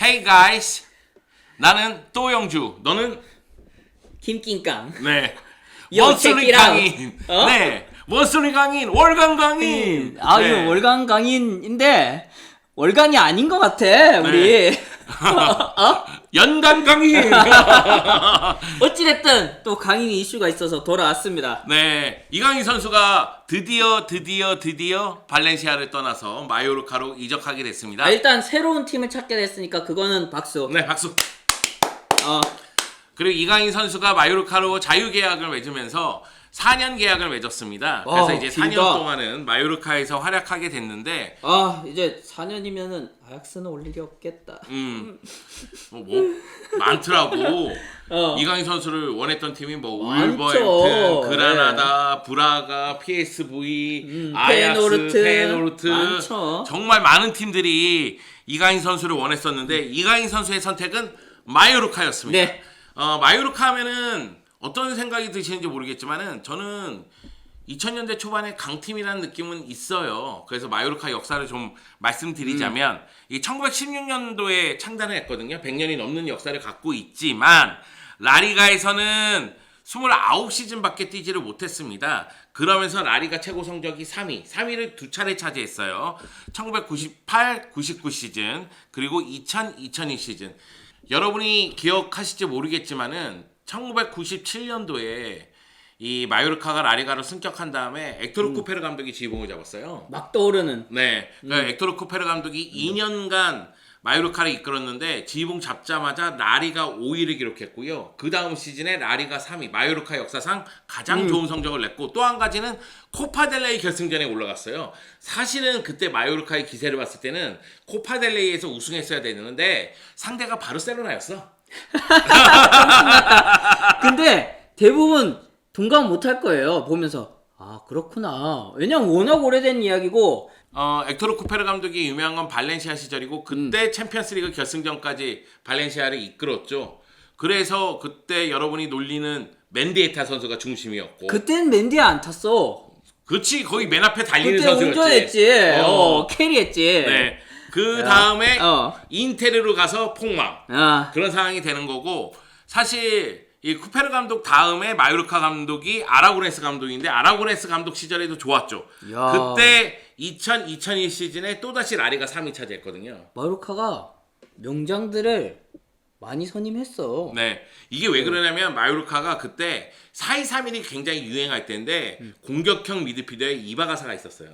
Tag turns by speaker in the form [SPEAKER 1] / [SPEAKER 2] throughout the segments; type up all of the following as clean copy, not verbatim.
[SPEAKER 1] Hey guys, 나는 또영주, 너는
[SPEAKER 2] 김낑깡.
[SPEAKER 1] 네
[SPEAKER 2] Yo,
[SPEAKER 1] 원소리
[SPEAKER 2] check it out.
[SPEAKER 1] 강인,
[SPEAKER 2] 어?
[SPEAKER 1] 네 원소리 강인, 월간 강인.
[SPEAKER 2] 아,
[SPEAKER 1] 네.
[SPEAKER 2] 이거 월간 강인인데 월간이 아닌 것 같아 우리.
[SPEAKER 1] 연간 강인.
[SPEAKER 2] 어찌됐든 또 강인 이슈가 있어서 돌아왔습니다.
[SPEAKER 1] 네, 이강인 선수가 드디어 발렌시아를 떠나서 마요르카로 이적하게 됐습니다.
[SPEAKER 2] 아, 일단 새로운 팀을 찾게 됐으니까 그거는 박수.
[SPEAKER 1] 네, 박수.
[SPEAKER 2] 어.
[SPEAKER 1] 그리고 이강인 선수가 마요르카로 자유계약을 맺으면서 4년 계약을 맺었습니다. 그래서
[SPEAKER 2] 와,
[SPEAKER 1] 이제
[SPEAKER 2] 길다.
[SPEAKER 1] 4년 동안은 마요르카에서 활약하게 됐는데,
[SPEAKER 2] 아, 이제 4년이면은 아약스는 올 일이 없겠다.
[SPEAKER 1] 뭐 많더라고. 이강인 선수를 원했던 팀이 뭐 울버햄튼, 그라나다, 브라가, PSV, 아약스, 페노르트
[SPEAKER 2] 많죠.
[SPEAKER 1] 정말 많은 팀들이 이강인 선수를 원했었는데 이강인 선수의 선택은 마요르카였습니다.
[SPEAKER 2] 네.
[SPEAKER 1] 마요르카 하면은 어떤 생각이 드시는지 모르겠지만은 저는 2000년대 초반에 강팀이라는 느낌은 있어요. 그래서 마요르카 역사를 좀 말씀드리자면 이 1916년도에 창단을 했거든요. 100년이 넘는 역사를 갖고 있지만 라리가에서는 29시즌밖에 뛰지를 못했습니다. 그러면서 라리가 최고 성적이 3위를 두 차례 차지했어요. 1998, 99 시즌 그리고 2000, 2002 시즌. 여러분이 기억하실지 모르겠지만은 1997년도에 이 마요르카가 라리가로 승격한 다음에 엑토르 쿠페르 감독이 지휘봉을 잡았어요.
[SPEAKER 2] 막 떠오르는.
[SPEAKER 1] 네, 엑토르 쿠페르 감독이 2년간 마요르카를 이끌었는데 지휘봉 잡자마자 라리가 5위를 기록했고요. 그 다음 시즌에 라리가 3위, 마요르카 역사상 가장 좋은 성적을 냈고 또 한 가지는 코파델레이 결승전에 올라갔어요. 사실은 그때 마요르카의 기세를 봤을 때는 코파델레이에서 우승했어야 되는데 상대가 바르셀로나였어.
[SPEAKER 2] 근데 대부분 동감 못할 거예요. 보면서 아 그렇구나. 왜냐면 워낙 오래된 이야기고.
[SPEAKER 1] 엑토르 쿠페르 감독이 유명한 건 발렌시아 시절이고 그때 챔피언스리그 결승전까지 발렌시아를 이끌었죠. 그래서 그때 여러분이 놀리는 맨디에타 선수가 중심이었고.
[SPEAKER 2] 그땐 맨디에 안 탔어.
[SPEAKER 1] 그치, 거의 맨 앞에 달리는
[SPEAKER 2] 그때
[SPEAKER 1] 선수였지.
[SPEAKER 2] 운전했지. 캐리했지.
[SPEAKER 1] 네. 그 다음에
[SPEAKER 2] 어.
[SPEAKER 1] 인테르로 가서 폭망.
[SPEAKER 2] 아.
[SPEAKER 1] 그런 상황이 되는 거고 사실 이 쿠페르 감독 다음에 마요르카 감독이 아라고네스 감독인데 아라고네스 감독 시절에도 좋았죠.
[SPEAKER 2] 야.
[SPEAKER 1] 그때 2000, 2001 시즌에 또다시 라리가 3위 차지했거든요.
[SPEAKER 2] 마요르카가 명장들을 많이 선임했어.
[SPEAKER 1] 네, 이게 왜 그러냐면 마요르카가 그때 4-2-3-1이 굉장히 유행할 때인데 공격형 미드필더에 이바가사가 있었어요.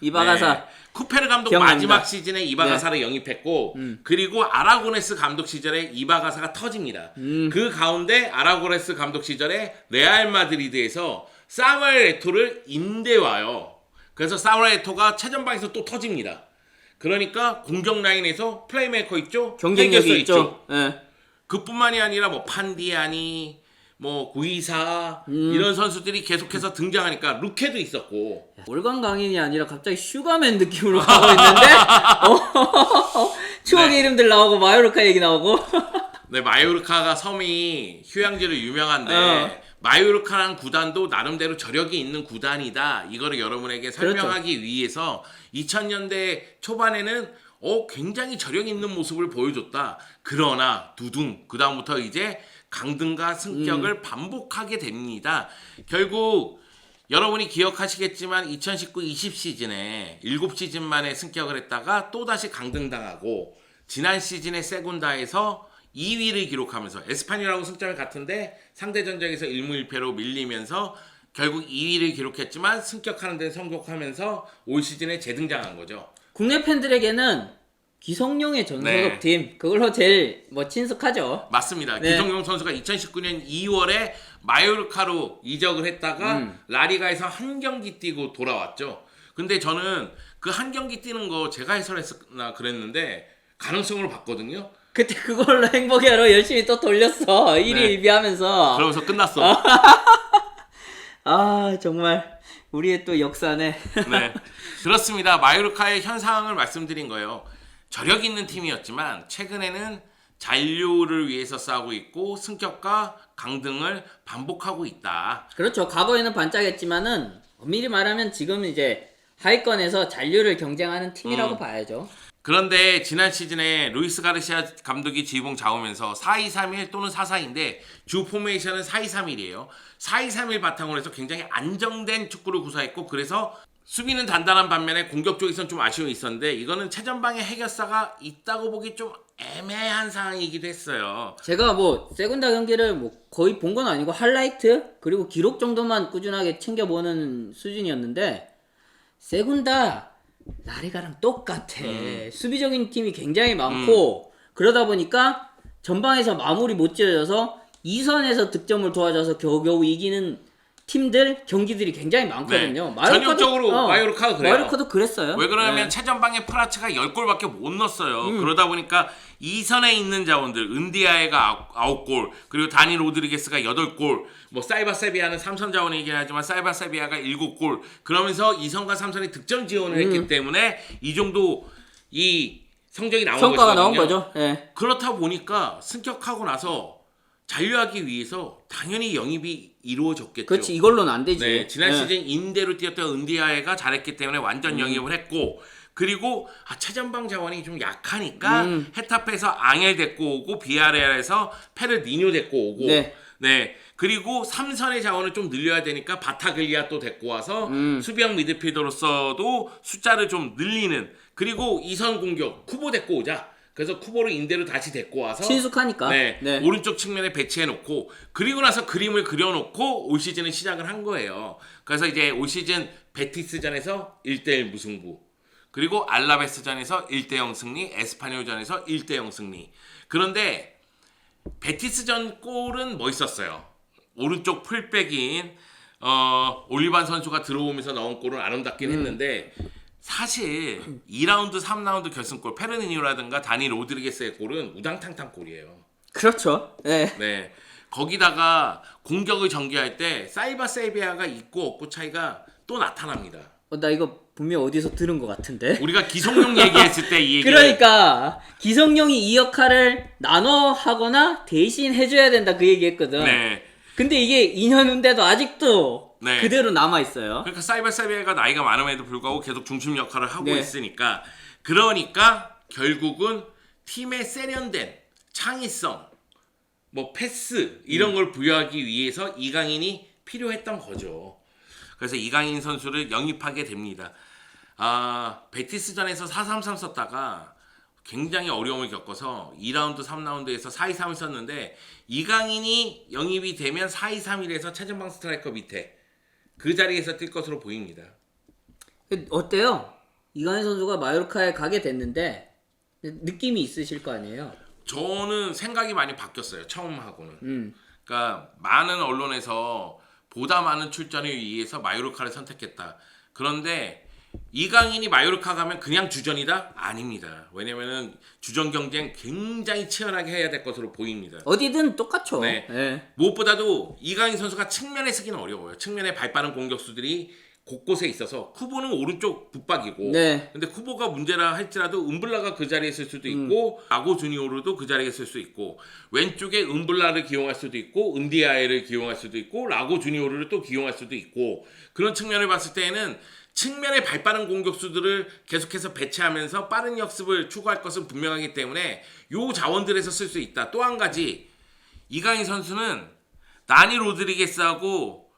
[SPEAKER 2] 이바가사.
[SPEAKER 1] 네. 쿠페르 감독
[SPEAKER 2] 기억납니다.
[SPEAKER 1] 마지막 시즌에 이바가사를 영입했고 그리고 아라고네스 감독 시절에 이바가사가 터집니다. 그 가운데 아라고네스 감독 시절에 레알 마드리드에서 사무엘 에토를 임대 와요. 그래서 사무엘 에토가 최전방에서 또 터집니다. 그러니까 공격 라인에서 플레이메이커 있죠?
[SPEAKER 2] 경쟁력이 있죠. 예.
[SPEAKER 1] 그뿐만이 아니라 뭐 판디아니, 뭐 구이사 이런 선수들이 계속해서 등장하니까 루케도 있었고.
[SPEAKER 2] 월간 강인이 아니라 갑자기 슈가맨 느낌으로 가고 있는데 추억의
[SPEAKER 1] 네.
[SPEAKER 2] 이름들 나오고 마요르카 얘기 나오고.
[SPEAKER 1] 네, 마요르카가 섬이 휴양지로 유명한데 마요르카라는 구단도 나름대로 저력이 있는 구단이다. 이거를 여러분에게 설명하기 위해서 2000년대 초반에는 굉장히 저력 있는 모습을 보여줬다. 그러나 두둥 그 다음부터 이제 강등과 승격을 반복하게 됩니다. 결국 여러분이 기억하시겠지만 2019-20 시즌에 7시즌 만에 승격을 했다가 또다시 강등당하고 지난 시즌에 세군다에서 2위를 기록하면서 에스파뇰하고 승점이 같은데 상대 전적에서 1무 1패로 밀리면서 결국 2위를 기록했지만 승격하는 데 성공하면서 올 시즌에 재등장한 거죠.
[SPEAKER 2] 국내 팬들에게는 기성용의 전소속 팀 그걸로 제일 친숙하죠.
[SPEAKER 1] 맞습니다.
[SPEAKER 2] 네.
[SPEAKER 1] 기성용 선수가 2019년 2월에 마요르카로 이적을 했다가 라리가에서 한 경기 뛰고 돌아왔죠. 근데 저는 그 한 경기 뛰는 거 제가 해설했나 그랬는데 가능성으로 봤거든요.
[SPEAKER 2] 그때 그걸로 행복의 하루 열심히 또 돌렸어. 1위 2위 하면서.
[SPEAKER 1] 그러면서 끝났어.
[SPEAKER 2] 아 정말 우리의 또 역사네.
[SPEAKER 1] 네, 그렇습니다. 마요르카의 현 상황을 말씀드린 거예요. 저력 있는 팀이었지만 최근에는 잔류를 위해서 싸우고 있고 승격과 강등을 반복하고 있다.
[SPEAKER 2] 그렇죠. 과거에는 반짝했지만은 엄밀히 말하면 지금 이제 하위권에서 잔류를 경쟁하는 팀이라고 봐야죠.
[SPEAKER 1] 그런데 지난 시즌에 루이스 가르시아 감독이 지휘봉 잡으면서 4-2-3-1 또는 4-4인데 주 포메이션은 4-2-3-1이에요. 4-2-3-1 바탕으로 해서 굉장히 안정된 축구를 구사했고 그래서 수비는 단단한 반면에 공격 쪽에서는 좀 아쉬움이 있었는데 이거는 최전방에 해결사가 있다고 보기 좀 애매한 상황이기도 했어요.
[SPEAKER 2] 제가 뭐 세군다 경기를 뭐 거의 본 건 아니고 하이라이트 그리고 기록 정도만 꾸준하게 챙겨보는 수준이었는데 세군다 라리가랑 똑같아. 수비적인 팀이 굉장히 많고 그러다 보니까 전방에서 마무리 못 지어져서 2선에서 득점을 도와줘서 겨우겨우 이기는 팀들 경기들이 굉장히 많거든요.
[SPEAKER 1] 네. 전형적으로 마요르카가 그래요.
[SPEAKER 2] 마요르카도 그랬어요.
[SPEAKER 1] 왜 그러냐면 최전방에 프라츠가 10골밖에 못 넣었어요. 그러다 보니까 2선에 있는 자원들 은디아에가 9골 그리고 다니 로드리게스가 8골 뭐 사이바 세비야는 3선 자원이긴 하지만 사이바 세비야가 7골 그러면서 2선과 3선이 득점 지원을 했기 때문에 이 정도 이 성적이 나온
[SPEAKER 2] 성과가
[SPEAKER 1] 것이거든요.
[SPEAKER 2] 나온 거죠. 네.
[SPEAKER 1] 그렇다 보니까 승격하고 나서 잔류하기 위해서 당연히 영입이 이루어졌겠죠.
[SPEAKER 2] 그렇지 이걸로는 안 되지.
[SPEAKER 1] 네, 지난 시즌 인대로 뛰었던 은디아에가 잘했기 때문에 완전 영입을 했고 그리고 최전방 자원이 좀 약하니까 헤타페에서 앙엘 데리고 오고 비아레알에서 페르니뇨 데리고 오고 네. 그리고 3선의 자원을 좀 늘려야 되니까 바타글리아 또 데리고 와서 수비형 미드필더로서도 숫자를 좀 늘리는 그리고 2선 공격 쿠보 데리고 오자. 그래서 쿠보를 인대로 다시 데리고 와서
[SPEAKER 2] 친숙하니까
[SPEAKER 1] 네. 오른쪽 측면에 배치해 놓고 그리고 나서 그림을 그려놓고 올 시즌을 시작을 한 거예요. 그래서 이제 올 시즌 베티스전에서 1대1 무승부 그리고 알라베스전에서 1대0 승리 에스파뇰전에서 1대0 승리 그런데 베티스전 골은 멋있었어요. 오른쪽 풀백인 올리반 선수가 들어오면서 넣은 골은 아름답긴 했는데 사실 2라운드, 3라운드 결승골 페르니뉴라든가 다니 로드리게스의 골은 우당탕탕 골이에요.
[SPEAKER 2] 그렇죠. 네.
[SPEAKER 1] 네. 거기다가 공격을 전개할 때 사이바 세비야가 있고 없고 차이가 또 나타납니다.
[SPEAKER 2] 나 이거 분명 어디서 들은 것 같은데.
[SPEAKER 1] 우리가 기성용 얘기했을 때 이 얘기를
[SPEAKER 2] 그러니까 기성용이 이 역할을 나눠 하거나 대신 해줘야 된다 그 얘기했거든.
[SPEAKER 1] 네.
[SPEAKER 2] 근데 이게 2년 후인데도 아직도
[SPEAKER 1] 네.
[SPEAKER 2] 그대로 남아 있어요.
[SPEAKER 1] 그러니까 사이바 세비야가 나이가 많음에도 불구하고 계속 중심 역할을 하고
[SPEAKER 2] 네.
[SPEAKER 1] 있으니까 그러니까 결국은 팀의 세련된 창의성, 뭐 패스 이런 걸 부여하기 위해서 이강인이 필요했던 거죠. 그래서 이강인 선수를 영입하게 됩니다. 베티스전에서 4-3-3 썼다가 굉장히 어려움을 겪어서 2라운드, 3라운드에서 4-2-3을 썼는데 이강인이 영입이 되면 4-2-3-1에서 최전방 스트라이커 밑에 그 자리에서 뛸 것으로 보입니다.
[SPEAKER 2] 어때요? 이강인 선수가 마요르카에 가게 됐는데 느낌이 있으실 거 아니에요?
[SPEAKER 1] 저는 생각이 많이 바뀌었어요. 처음하고는. 그러니까 많은 언론에서 보다 많은 출전을 위해서 마요르카를 선택했다. 그런데 이강인이 마요르카 가면 그냥 주전이다? 아닙니다. 왜냐면은 주전 경쟁 굉장히 치열하게 해야 될 것으로 보입니다.
[SPEAKER 2] 어디든 똑같죠.
[SPEAKER 1] 네.
[SPEAKER 2] 네.
[SPEAKER 1] 무엇보다도 이강인 선수가 측면에 쓰기는 어려워요. 측면에 발 빠른 공격수들이 곳곳에 있어서 쿠보는 오른쪽 붙박이고
[SPEAKER 2] 네.
[SPEAKER 1] 근데 쿠보가 문제라 할지라도 은블라가 그 자리에 있을 수도 있고 라고 주니오르도 그 자리에 있을 수 있고 왼쪽에 은블라를 기용할 수도 있고 은디아에를 기용할 수도 있고 라고 주니오르를 또 기용할 수도 있고 그런 측면을 봤을 때에는 측면에 발 빠른 공격수들을 계속해서 배치하면서 빠른 역습을 추구할 것은 분명하기 때문에 요 자원들에서 쓸 수 있다. 또 한 가지 이강인 선수는 다니 로드리게스하고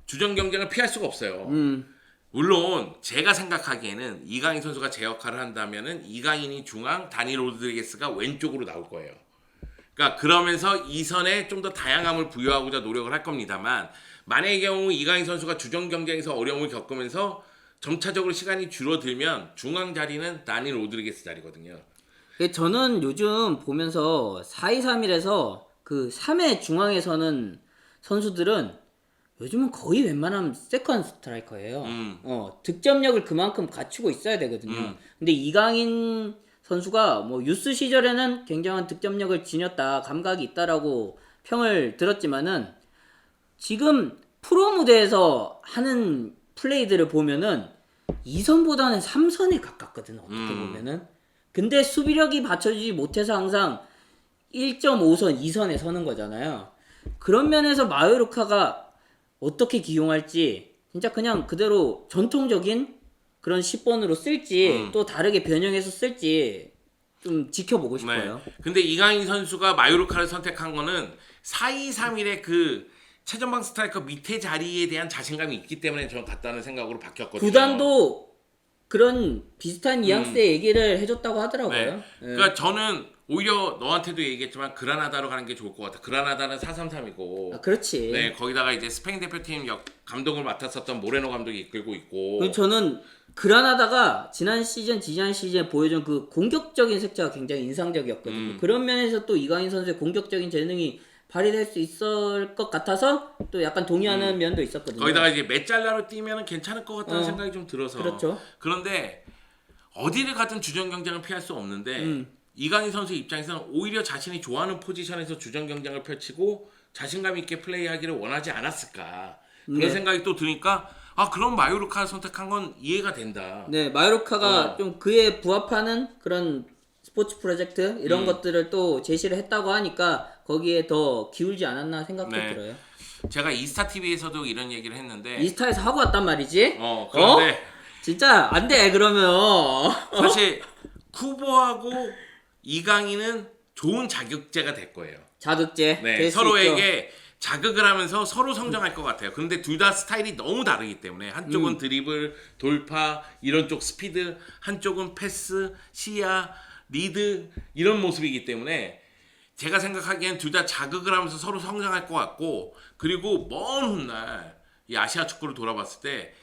[SPEAKER 1] 주전 경쟁을 피할 수가 없어요. 물론 제가 생각하기에는 이강인 선수가 제 역할을 한다면은 이강인이 중앙, 다니 로드리게스가 왼쪽으로 나올 거예요. 그러니까 그러면서 이 선에 좀 더 다양함을 부여하고자 노력을 할 겁니다만 만약의 경우 이강인 선수가 주전 경쟁에서 어려움을 겪으면서 점차적으로 시간이 줄어들면 중앙 자리는 다니 로드리게스 자리거든요.
[SPEAKER 2] 저는 요즘 보면서 4-2-3-1에서 그 3회 중앙에 서는 선수들은 요즘은 거의 웬만하면 세컨 스트라이커예요. 득점력을 그만큼 갖추고 있어야 되거든요. 근데 이강인 선수가 뭐 유스 시절에는 굉장한 득점력을 지녔다, 감각이 있다라고 평을 들었지만은 지금 프로 무대에서 하는 플레이들을 보면은 2선보다는 3선에 가깝거든, 어떻게 보면은. 근데 수비력이 받쳐주지 못해서 항상 1.5선, 2선에 서는 거잖아요. 그런 면에서 마요르카가 어떻게 기용할지 진짜 그냥 그대로 전통적인 그런 10번으로 쓸지 또 다르게 변형해서 쓸지 좀 지켜보고 싶어요.
[SPEAKER 1] 네. 근데 이강인 선수가 마요르카를 선택한 거는 4-2-3-1의 그 최전방 스트라이커 밑에 자리에 대한 자신감이 있기 때문에 저는 같다는 생각으로 바뀌었거든요.
[SPEAKER 2] 구단도 그런 비슷한 뉘앙스의 얘기를 해줬다고 하더라고요.
[SPEAKER 1] 네. 그러니까 저는 오히려 너한테도 얘기했지만 그라나다로 가는 게 좋을 것 같아. 그라나다는 4-3-3이고.
[SPEAKER 2] 아, 그렇지.
[SPEAKER 1] 네, 거기다가 이제 스페인 대표팀 감독을 맡았었던 모레노 감독이 이끌고 있고.
[SPEAKER 2] 그리고 저는 그라나다가 지난 시즌에 보여준 그 공격적인 색채가 굉장히 인상적이었거든요. 그런 면에서 또 이강인 선수의 공격적인 재능이 발휘될 수 있을 것 같아서 또 약간 동의하는 면도 있었거든요.
[SPEAKER 1] 거기다가 이제 메짤라로 뛰면 괜찮을 것 같다는 생각이 좀 들어서.
[SPEAKER 2] 그렇죠.
[SPEAKER 1] 그런데 어디를 가든 주전 경쟁을 피할 수 없는데 이강인 선수 입장에서는 오히려 자신이 좋아하는 포지션에서 주전 경쟁을 펼치고 자신감 있게 플레이하기를 원하지 않았을까. 그런
[SPEAKER 2] 네.
[SPEAKER 1] 생각이 또 드니까 그럼 마요르카를 선택한 건 이해가 된다.
[SPEAKER 2] 네, 마요르카가 좀 그에 부합하는 그런 스포츠 프로젝트 이런 것들을 또 제시를 했다고 하니까 거기에 더 기울지 않았나 생각도
[SPEAKER 1] 네.
[SPEAKER 2] 들어요.
[SPEAKER 1] 제가 이스타 TV에서도 이런 얘기를 했는데
[SPEAKER 2] 이스타에서 하고 왔단 말이지?
[SPEAKER 1] 그런데
[SPEAKER 2] 진짜 안 돼 그러면.
[SPEAKER 1] 사실 쿠보하고 이강인은 좋은 자격제가 될 거예요.
[SPEAKER 2] 자극제.
[SPEAKER 1] 네,
[SPEAKER 2] 될 수
[SPEAKER 1] 서로에게 자극을 하면서 서로 성장할 것 같아요. 그런데 둘 다 스타일이 너무 다르기 때문에 한쪽은 드리블, 돌파, 이런 쪽 스피드, 한쪽은 패스, 시야, 리드 이런 모습이기 때문에 제가 생각하기엔 둘 다 자극을 하면서 서로 성장할 것 같고 그리고 먼 훗날 이 아시아 축구를 돌아봤을 때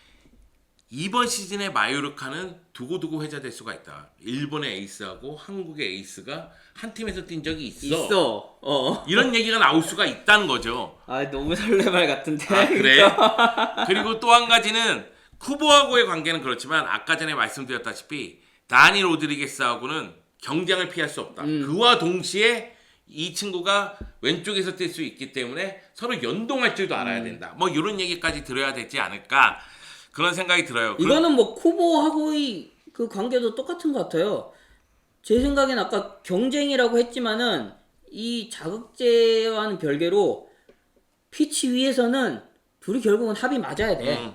[SPEAKER 1] 이번 시즌에 마요르카는 두고두고 회자될 수가 있다. 일본의 에이스하고 한국의 에이스가 한 팀에서 뛴 적이 있어. 이런 얘기가 나올 수가 있다는 거죠.
[SPEAKER 2] 아 너무 설레발 같은데.
[SPEAKER 1] 그래? 그리고 또 한 가지는 쿠보하고의 관계는 그렇지만 아까 전에 말씀드렸다시피 다니 로드리게스하고는 경쟁을 피할 수 없다. 그와 동시에 이 친구가 왼쪽에서 뛸 수 있기 때문에 서로 연동할 줄도 알아야 된다. 뭐 이런 얘기까지 들어야 되지 않을까 그런 생각이 들어요.
[SPEAKER 2] 이거는 뭐 쿠보하고의 그 관계도 똑같은 것 같아요. 제 생각엔 아까 경쟁이라고 했지만은 이 자극제와는 별개로 피치 위에서는 둘이 결국은 합이 맞아야 돼.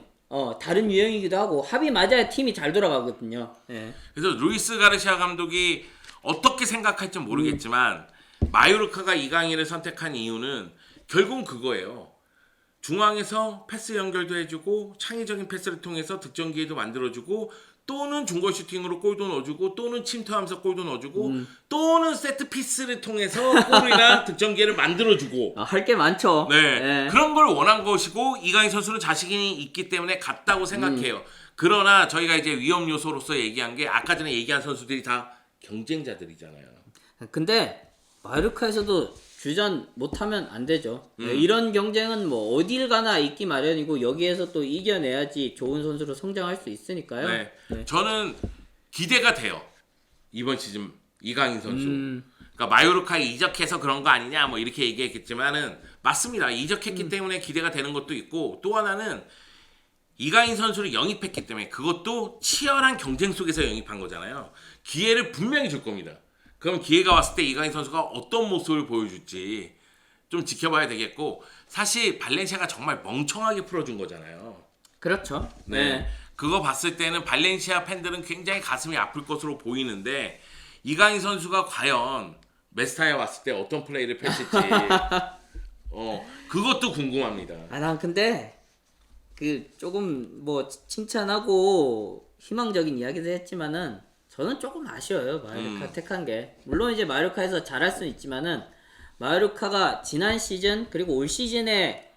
[SPEAKER 2] 다른 유형이기도 하고 합이 맞아야 팀이 잘 돌아가거든요. 네.
[SPEAKER 1] 그래서 루이스 가르시아 감독이 어떻게 생각할지 모르겠지만 마요르카가 이강인을 선택한 이유는 결국은 그거예요. 중앙에서 패스 연결도 해주고 창의적인 패스를 통해서 득점 기회도 만들어주고 또는 중거 슈팅으로 골도 넣어주고 또는 침투하면서 골도 넣어주고 또는 세트 피스를 통해서 골이나 득점 기회를 만들어주고
[SPEAKER 2] 할 게 많죠.
[SPEAKER 1] 네.
[SPEAKER 2] 네.
[SPEAKER 1] 그런 걸 원한 것이고 이강인 선수는 자신이 있기 때문에 갔다고 생각해요. 그러나 저희가 이제 위험 요소로서 얘기한 게 아까 전에 얘기한 선수들이 다 경쟁자들이잖아요.
[SPEAKER 2] 근데 마요르카에서도 주전 못하면 안 되죠. 이런 경쟁은 뭐 어딜 가나 있기 마련이고 여기에서 또 이겨내야지 좋은 선수로 성장할 수 있으니까요.
[SPEAKER 1] 네. 저는 기대가 돼요. 이번 시즌 이강인 선수. 그러니까 마요르카에 이적해서 그런 거 아니냐 뭐 이렇게 얘기했겠지만은 맞습니다. 이적했기 때문에 기대가 되는 것도 있고 또 하나는 이강인 선수를 영입했기 때문에 그것도 치열한 경쟁 속에서 영입한 거잖아요. 기회를 분명히 줄 겁니다. 그럼 기회가 왔을 때 이강인 선수가 어떤 모습을 보여줄지 좀 지켜봐야 되겠고 사실 발렌시아가 정말 멍청하게 풀어준 거잖아요.
[SPEAKER 2] 그렇죠.
[SPEAKER 1] 네. 그거 봤을 때는 발렌시아 팬들은 굉장히 가슴이 아플 것으로 보이는데 이강인 선수가 과연 메스타에 왔을 때 어떤 플레이를 펼칠지 그것도 궁금합니다.
[SPEAKER 2] 난 근데 그 조금 뭐 칭찬하고 희망적인 이야기도 했지만은 저는 조금 아쉬워요. 마요르카 택한 게. 물론 이제 마요르카에서 잘할 수는 있지만은 마요르카가 지난 시즌 그리고 올 시즌에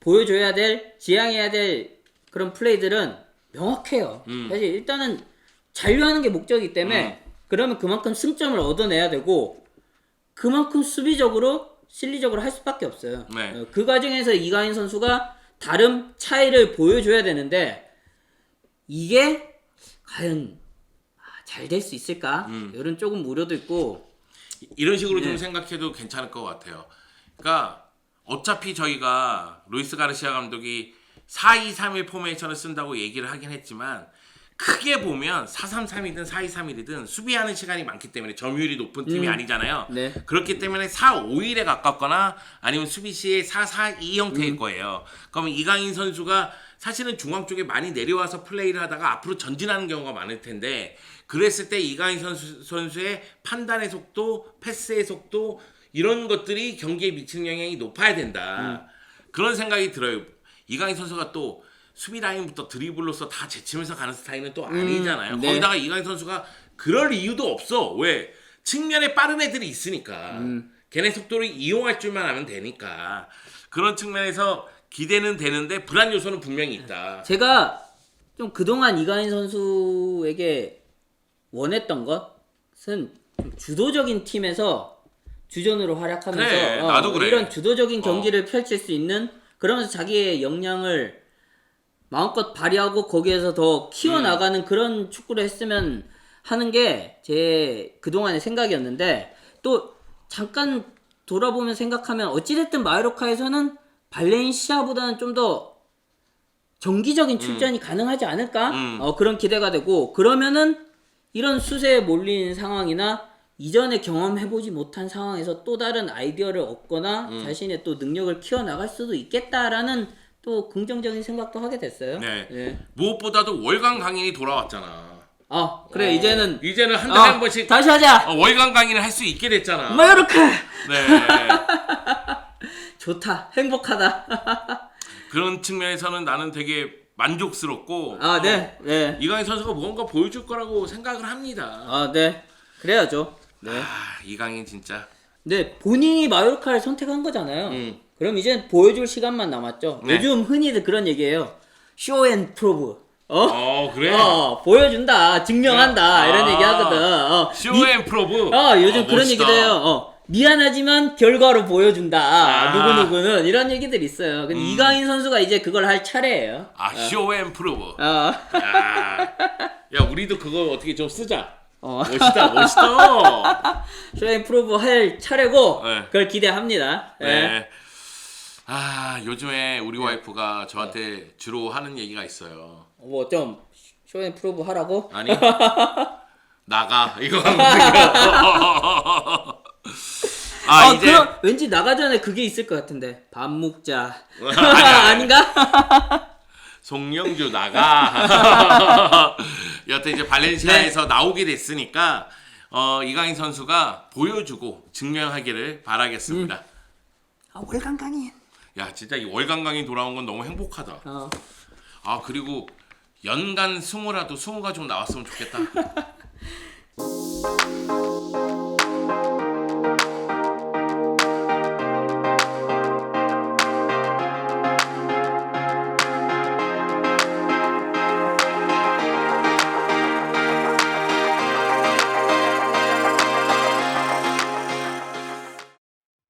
[SPEAKER 2] 보여줘야 될 지향해야 될 그런 플레이들은 명확해요. 사실 일단은 잔류하는 게 목적이기 때문에 그러면 그만큼 승점을 얻어내야 되고 그만큼 수비적으로 실리적으로 할 수밖에 없어요.
[SPEAKER 1] 네.
[SPEAKER 2] 그 과정에서 이강인 선수가 다른 차이를 보여줘야 되는데 이게 과연 잘 될 수 있을까? 이런 조금 우려도 있고
[SPEAKER 1] 이런 식으로 좀 생각해도 괜찮을 것 같아요. 그러니까 어차피 저희가 루이스 가르시아 감독이 4-2-3-1 포메이션을 쓴다고 얘기를 하긴 했지만 크게 보면 4-3-3이든 4-2-3-1이든 수비하는 시간이 많기 때문에 점유율이 높은 팀이 아니잖아요.
[SPEAKER 2] 네.
[SPEAKER 1] 그렇기 때문에 4-5-1에 가깝거나 아니면 수비 시에 4-4-2 형태일 거예요. 그러면 이강인 선수가 사실은 중앙 쪽에 많이 내려와서 플레이를 하다가 앞으로 전진하는 경우가 많을 텐데 그랬을 때 이강인 선수의 판단의 속도, 패스의 속도 이런 것들이 경기에 미치는 영향이 높아야 된다. 그런 생각이 들어요. 이강인 선수가 또 수비 라인부터 드리블로서 다 제치면서 가는 스타일은 또 아니잖아요.
[SPEAKER 2] 네.
[SPEAKER 1] 거기다가 이강인 선수가 그럴 이유도 없어. 왜? 측면에 빠른 애들이 있으니까. 걔네 속도를 이용할 줄만 하면 되니까. 그런 측면에서 기대는 되는데 불안 요소는 분명히 있다.
[SPEAKER 2] 제가 좀 그동안 이강인 선수에게 원했던 것은 좀 주도적인 팀에서 주전으로 활약하면서
[SPEAKER 1] 그래, 나도 그래.
[SPEAKER 2] 이런 주도적인 경기를 펼칠 수 있는 그러면서 자기의 역량을 마음껏 발휘하고 거기에서 더 키워나가는 그런 축구를 했으면 하는 게 제 그동안의 생각이었는데 또 잠깐 돌아보면 생각하면 어찌됐든 마요르카에서는 발렌시아보다는 좀 더 정기적인 출전이 가능하지 않을까? 그런 기대가 되고 그러면은 이런 수세에 몰린 상황이나 이전에 경험해보지 못한 상황에서 또 다른 아이디어를 얻거나 자신의 또 능력을 키워나갈 수도 있겠다라는 또 긍정적인 생각도 하게 됐어요.
[SPEAKER 1] 네.
[SPEAKER 2] 예.
[SPEAKER 1] 무엇보다도 월간 강인이 돌아왔잖아.
[SPEAKER 2] 그래 이제는
[SPEAKER 1] 한 달에 한 번씩
[SPEAKER 2] 다시 하자.
[SPEAKER 1] 월간 강인을 할 수 있게 됐잖아.
[SPEAKER 2] 마요르카.
[SPEAKER 1] 네.
[SPEAKER 2] 좋다. 행복하다.
[SPEAKER 1] 그런 측면에서는 나는 되게 만족스럽고
[SPEAKER 2] 네. 네.
[SPEAKER 1] 이강인 선수가 뭔가 보여줄 거라고 생각을 합니다.
[SPEAKER 2] 네. 그래야죠. 네.
[SPEAKER 1] 이강인 진짜.
[SPEAKER 2] 네, 본인이 마요르카를 선택한 거잖아요. 그럼 이제 보여줄 시간만 남았죠.
[SPEAKER 1] 네.
[SPEAKER 2] 요즘 흔히들 그런 얘기예요. 쇼 앤 프로브.
[SPEAKER 1] 그래.
[SPEAKER 2] 보여준다, 증명한다 이런 얘기 하거든.
[SPEAKER 1] 쇼 앤 프로브.
[SPEAKER 2] 요즘 그런
[SPEAKER 1] 멋있다.
[SPEAKER 2] 얘기도 해요. 미안하지만 결과로 보여준다. 누구누구는 이런 얘기들 있어요. 근데 이강인 선수가 이제 그걸 할 차례예요.
[SPEAKER 1] 쇼 앤 프로브. 야, 우리도 그거 어떻게 좀 쓰자. 멋있다.
[SPEAKER 2] 쇼 앤 프로브 할 차례고
[SPEAKER 1] 네.
[SPEAKER 2] 그걸 기대합니다.
[SPEAKER 1] 네. 요즘에 우리 와이프가 저한테 주로 하는 얘기가 있어요.
[SPEAKER 2] 뭐 좀 쇼 앤 프로브 하라고?
[SPEAKER 1] 아니, 나가 이거 하는 거. 이제
[SPEAKER 2] 그럼 왠지 나가 전에 그게 있을 것 같은데 밥 먹자. 아닌가?
[SPEAKER 1] 송영주 나가. 여태 이제 발렌시아에서 나오게 됐으니까 이강인 선수가 보여주고 증명하기를 바라겠습니다.
[SPEAKER 2] 월간 강인.
[SPEAKER 1] 야, 진짜 이 월간 강인 돌아온 건 너무 행복하다. 그리고 연간 20라도 20가 좀 나왔으면 좋겠다.